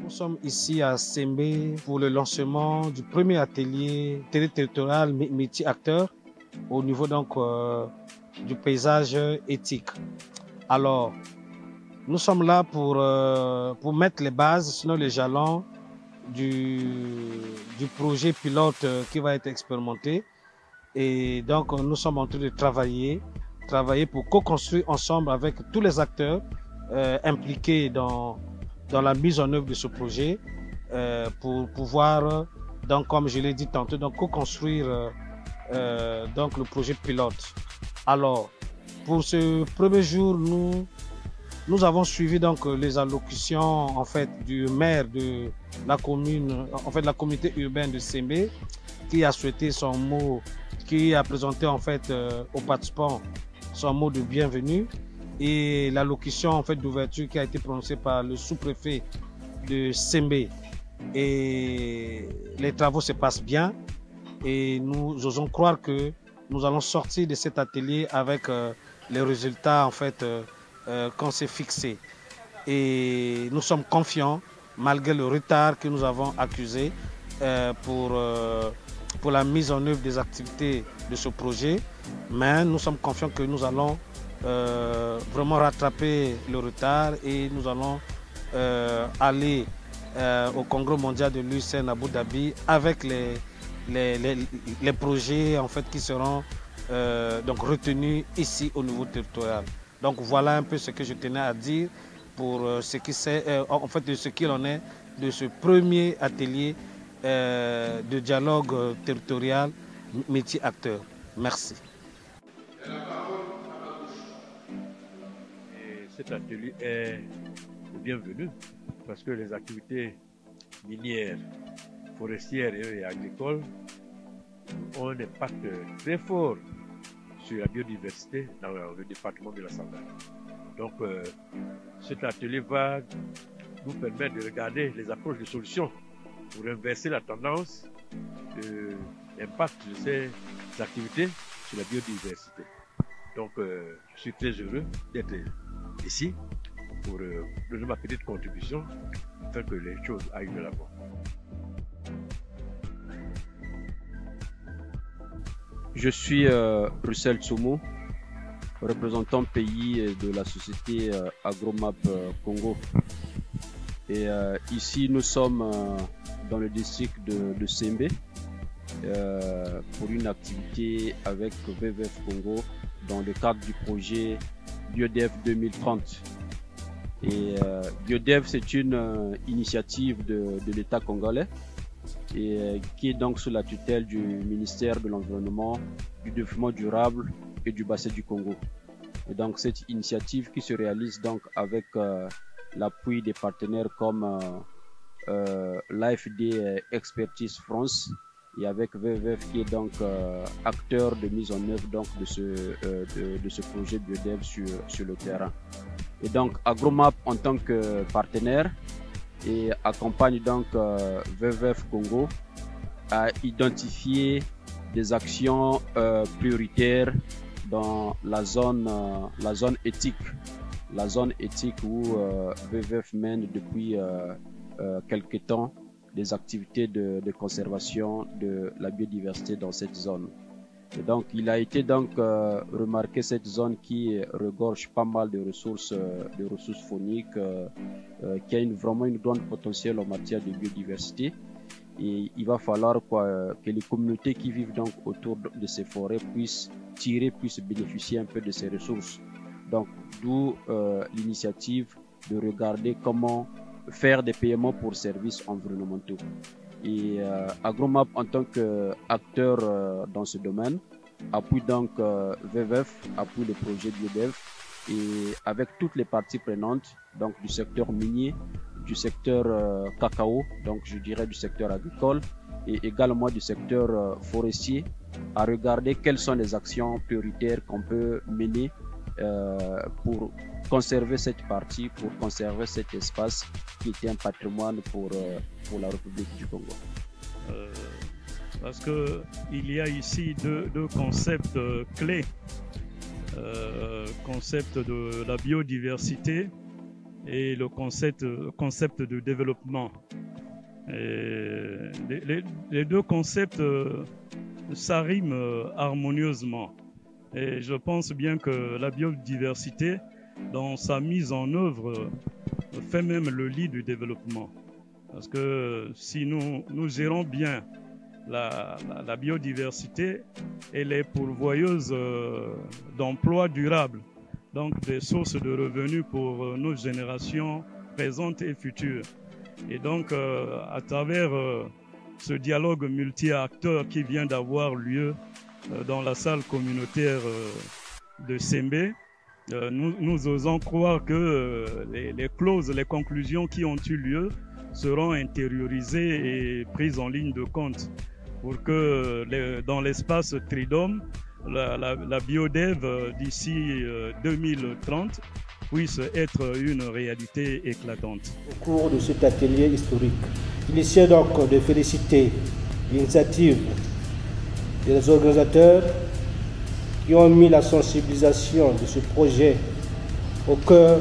Nous sommes ici à Sembé pour le lancement du premier atelier territorial métier-acteur au niveau donc du paysage éthique. Alors, nous sommes là pour mettre les bases, sinon les jalons du projet pilote qui va être expérimenté. Et donc, nous sommes en train de travailler pour co-construire ensemble avec tous les acteurs impliqués dans la mise en œuvre de ce projet pour pouvoir, donc, comme je l'ai dit tantôt, donc co-construire donc le projet pilote. Alors, pour ce premier jour, nous avons suivi donc les allocutions en fait du maire de la commune, en fait la communauté urbaine de Sembé, qui a souhaité son mot, qui a présenté en fait aux participants son mot de bienvenue, et l'allocution en fait d'ouverture qui a été prononcée par le sous-préfet de Sembé. Et les travaux se passent bien et nous osons croire que nous allons sortir de cet atelier avec les résultats en fait qu'on s'est fixés. Et nous sommes confiants malgré le retard que nous avons accusé pour la mise en œuvre des activités de ce projet, mais nous sommes confiants que nous allons vraiment rattraper le retard et nous allons aller au Congrès mondial de l'UICN à Abu Dhabi avec les projets en fait qui seront donc retenus ici au niveau territorial. Donc voilà un peu ce que je tenais à dire pour ce qui en fait de ce qu'il en est de ce premier atelier de dialogue territorial métier-acteur. Merci. Et cet atelier est le bienvenu parce que les activités minières, forestières et agricoles ont un impact très fort sur la biodiversité dans le département de la Sangara. Donc cet atelier va nous permettre de regarder les approches de solutions pour inverser la tendance de l'impact de ces activités sur la biodiversité. Donc je suis très heureux d'être ici pour donner ma petite contribution afin que les choses aillent de l'avant. Je suis Russell Tsumo, représentant pays de la société Agromap Congo. Et ici, nous sommes dans le district de Sembé pour une activité avec WWF Congo dans le cadre du projet BioDev 2030. Et BioDev, c'est une initiative de l'État congolais et qui est donc sous la tutelle du ministère de l'Environnement, du Développement durable et du Bassin du Congo. Et donc cette initiative qui se réalise donc avec l'appui des partenaires comme l'AFD Expertise France et avec WWF qui est donc acteur de mise en œuvre donc de ce projet BioDev sur le terrain. Et donc Agromap en tant que partenaire et accompagne donc WWF Congo à identifier des actions prioritaires dans la zone éthique. La zone éthique où WWF mène depuis quelques temps des activités de conservation de la biodiversité dans cette zone. Et donc, il a été donc remarqué cette zone qui regorge pas mal de ressources fauniques, qui a vraiment une grande potentiel en matière de biodiversité. Et il va falloir que les communautés qui vivent donc autour de ces forêts puissent bénéficier un peu de ces ressources. Donc, d'où l'initiative de regarder comment faire des paiements pour services environnementaux. Et Agromap en tant qu'acteur dans ce domaine appuie donc WWF, appuie le projet BioDev et avec toutes les parties prenantes donc du secteur minier, du secteur cacao, donc je dirais du secteur agricole et également du secteur forestier à regarder quelles sont les actions prioritaires qu'on peut mener pour conserver cette partie, pour conserver cet espace qui était un patrimoine pour la République du Congo. Parce qu'il y a ici deux concepts clés. Concept de la biodiversité et le concept de développement. Et les deux concepts s'arriment harmonieusement. Et je pense bien que la biodiversité, dans sa mise en œuvre, fait même le lit du développement. Parce que si nous gérons bien la biodiversité, elle est pourvoyeuse d'emplois durables, donc des sources de revenus pour nos générations présentes et futures. Et donc, à travers ce dialogue multi-acteurs qui vient d'avoir lieu dans la salle communautaire de Sembe, nous osons croire que les clauses, les conclusions qui ont eu lieu seront intériorisées et prises en ligne de compte pour que dans l'espace Tridom, la BioDev d'ici 2030 puisse être une réalité éclatante. Au cours de cet atelier historique, il essaie donc de féliciter l'initiative des organisateurs qui ont mis la sensibilisation de ce projet au cœur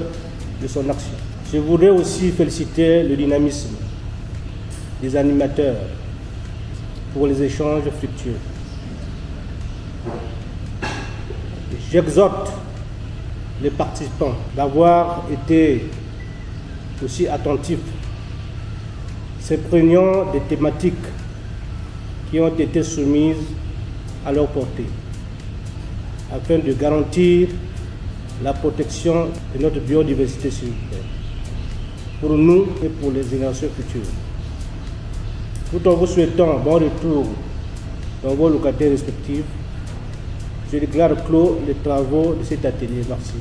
de son action. Je voudrais aussi féliciter le dynamisme des animateurs pour les échanges fructueux. J'exhorte les participants d'avoir été aussi attentifs, s'imprégnant des thématiques qui ont été soumises à leur portée, afin de garantir la protection de notre biodiversité sur Terre, pour nous et pour les générations futures. Tout en vous souhaitant bon retour dans vos localités respectives, je déclare clos les travaux de cet atelier. Merci.